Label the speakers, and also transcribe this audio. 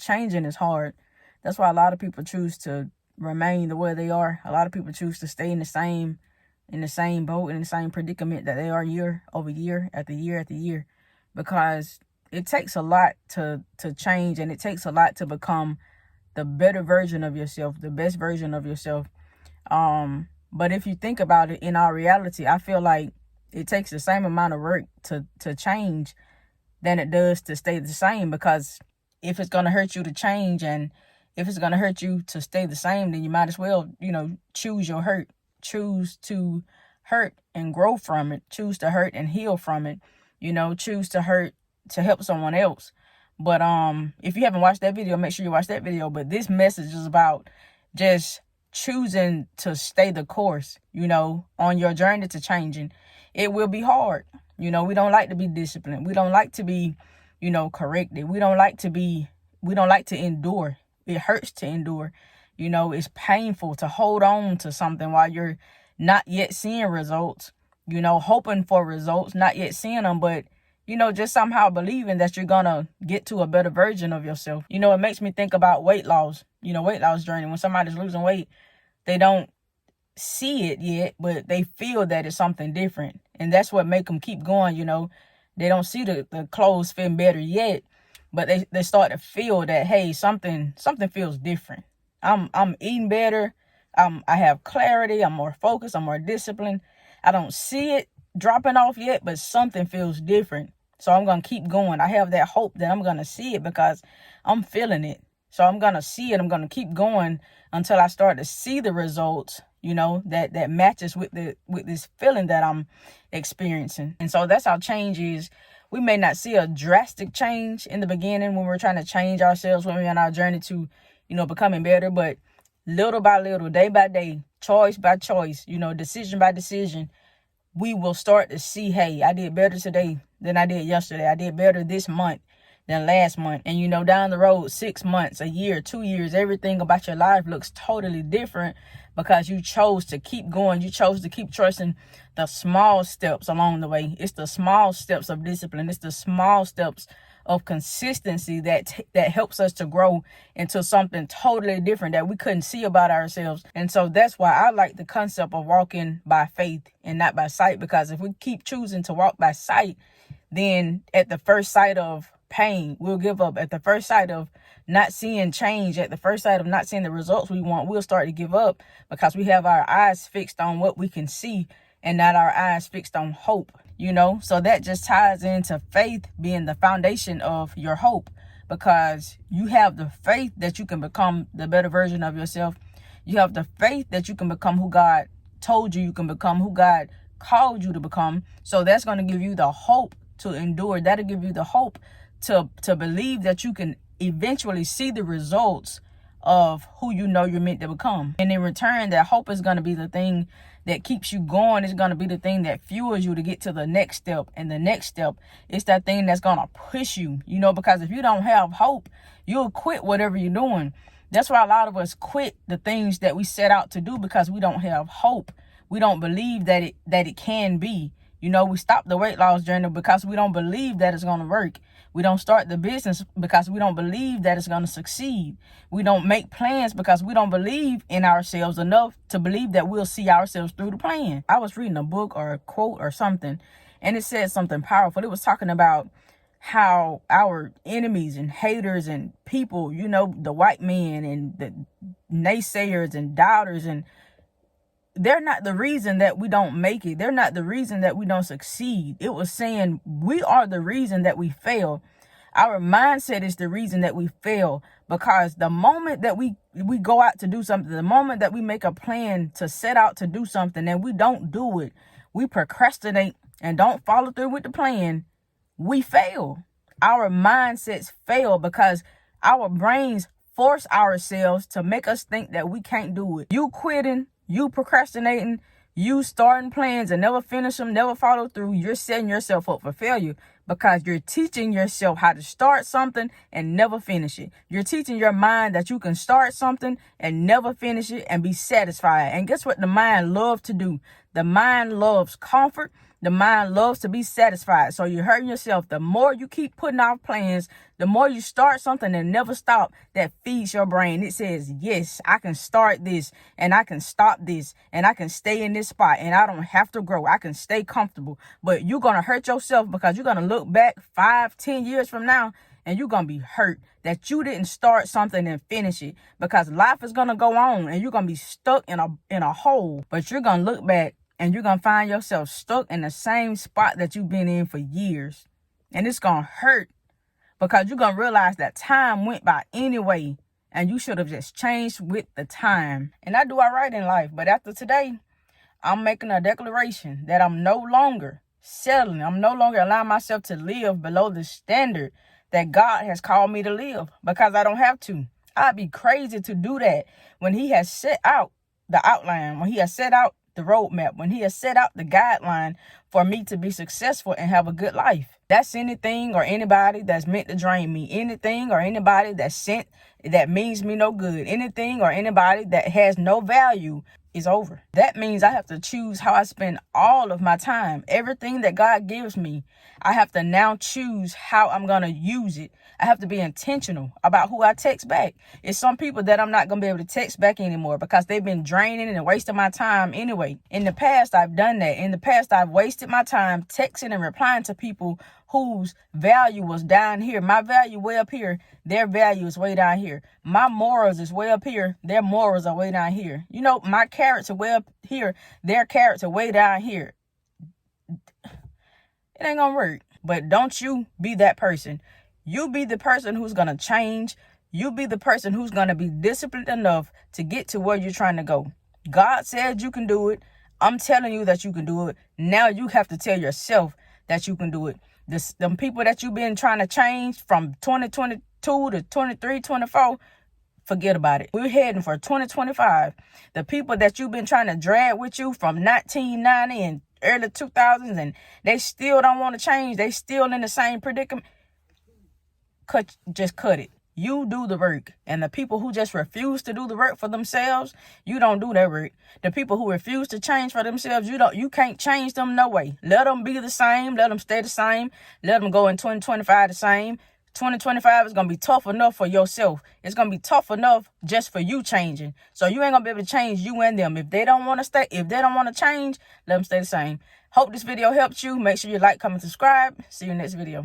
Speaker 1: changing is hard. That's why a lot of people choose to remain the way they are. A lot of people choose to stay in the same boat, in the same predicament that they are year over year after year after year, because it takes a lot to change, and it takes a lot to become the better version of yourself, the best version of yourself. But if you think about it, in our reality, I feel like it takes the same amount of work to change than it does to stay the same, because if it's going to hurt you to change, and if it's going to hurt you to stay the same, then you might as well, choose your hurt. Choose to hurt and grow from it. Choose to hurt and heal from it. Choose to hurt to help someone else. But if you haven't watched that video, make sure you watch that video. But this message is about just choosing to stay the course, on your journey to changing. It will be hard. We don't like to be disciplined. We don't like to be, corrected. We don't like to endure. It hurts to endure. It's painful to hold on to something while you're not yet seeing results, hoping for results, not yet seeing them, but, just somehow believing that you're going to get to a better version of yourself. It makes me think about weight loss, weight loss journey. When somebody's losing weight, they don't see it yet, but they feel that it's something different. And that's what make them keep going. They don't see the clothes fitting better yet, but they start to feel that, hey, something feels different. I'm eating better. I have clarity. I'm more focused. I'm more disciplined. I don't see it dropping off yet, but something feels different. So I'm going to keep going. I have that hope that I'm going to see it because I'm feeling it. So I'm going to see it. I'm going to keep going until I start to see the results, that matches with this feeling that I'm experiencing. And so that's how change is. We may not see a drastic change in the beginning when we're trying to change ourselves, when we're on our journey to, becoming better, but little by little, day by day, choice by choice, decision by decision, we will start to see, hey, I did better today than I did yesterday. I did better this month than last month. And, down the road, 6 months, a year, 2 years, everything about your life looks totally different because you chose to keep going. You chose to keep trusting the small steps along the way. It's the small steps of discipline. It's the small steps of consistency that helps us to grow into something totally different that we couldn't see about ourselves. And so that's why I like the concept of walking by faith and not by sight, because if we keep choosing to walk by sight, then at the first sight of pain, we'll give up. At the first sight of not seeing change, at the first sight of not seeing the results we want, we'll start to give up because we have our eyes fixed on what we can see and not our eyes fixed on hope. So that just ties into faith being the foundation of your hope, because you have the faith that you can become the better version of yourself. You have the faith that you can become who God told you can become, who God called you to become. So that's going to give you the hope to endure. That'll give you the hope to believe that you can eventually see the results of who you're meant to become. And in return, that hope is going to be the thing that keeps you going. It's going to be the thing that fuels you to get to the next step. And the next step is that thing that's going to push you, because if you don't have hope, you'll quit whatever you're doing. That's why a lot of us quit the things that we set out to do, because we don't have hope. We don't believe that it can be. We stop the weight loss journey because we don't believe that it's going to work. We don't start the business because we don't believe that it's going to succeed. We don't make plans because we don't believe in ourselves enough to believe that we'll see ourselves through the plan. I was reading a book or a quote or something, and it said something powerful. It was talking about how our enemies and haters and people, the white man and the naysayers and doubters, and they're not the reason that we don't make it. They're not the reason that we don't succeed. It was saying we are the reason that we fail. Our mindset is the reason that we fail, because the moment that we go out to do something, the moment that we make a plan to set out to do something and we don't do it, we procrastinate and don't follow through with the plan, we fail. Our mindsets fail because our brains force ourselves to make us think that we can't do it. You quitting, you procrastinating, you starting plans and never finish them, never follow through, you're setting yourself up for failure, because you're teaching yourself how to start something and never finish it. You're teaching your mind that you can start something and never finish it and be satisfied. And guess what the mind loves to do? The mind loves comfort. The mind loves to be satisfied. So you're hurting yourself. The more you keep putting off plans, the more you start something and never stop, that feeds your brain. It says, yes, I can start this and I can stop this and I can stay in this spot and I don't have to grow. I can stay comfortable. But you're going to hurt yourself because you're going to look back 5-10 years from now and you're going to be hurt that you didn't start something and finish it, because life is going to go on and you're going to be stuck in a hole. But you're going to look back and you're going to find yourself stuck in the same spot that you've been in for years. And it's going to hurt because you're going to realize that time went by anyway and you should have just changed with the time. And I do all right in life. But after today, I'm making a declaration that I'm no longer settling. I'm no longer allowing myself to live below the standard that God has called me to live, because I don't have to. I'd be crazy to do that when he has set out the outline, when he has set out the roadmap, when he has set out the guideline for me to be successful and have a good life. That's anything or anybody that's meant to drain me, anything or anybody that's sent that means me no good, anything or anybody that has no value is over. That means I have to choose how I spend all of my time. Everything that God gives me, I have to now choose how I'm going to use it. I have to be intentional about who I text back. It's some people that I'm not going to be able to text back anymore because they've been draining and wasting my time anyway. In the past, I've done that. In the past, I've wasted my time texting and replying to people whose value was down here. My value way up here. Their value is way down here. My morals is way up here. Their morals are way down here. You know, my character way up here. Their character way down here. It ain't gonna work. But don't you be that person. You be the person who's gonna change. You be the person who's gonna be disciplined enough to get to where you're trying to go. God said you can do it. I'm telling you that you can do it. Now you have to tell yourself that you can do it. Them people that you've been trying to change from 2022 to 23, 24, forget about it. We're heading for 2025. The people that you've been trying to drag with you from 1990 and early 2000s, and they still don't want to change. They still in the same predicament. Just cut it. You do the work. And the people who just refuse to do the work for themselves, you don't do that work. The people who refuse to change for themselves, you can't change them no way. Let them be the same. Let them stay the same. Let them go in 2025 the same. 2025 is going to be tough enough for yourself. It's going to be tough enough just for you changing. So you ain't going to be able to change you and them. If they don't want to stay, if they don't want to change, let them stay the same. Hope this video helped you. Make sure you like, comment, subscribe. See you in the next video.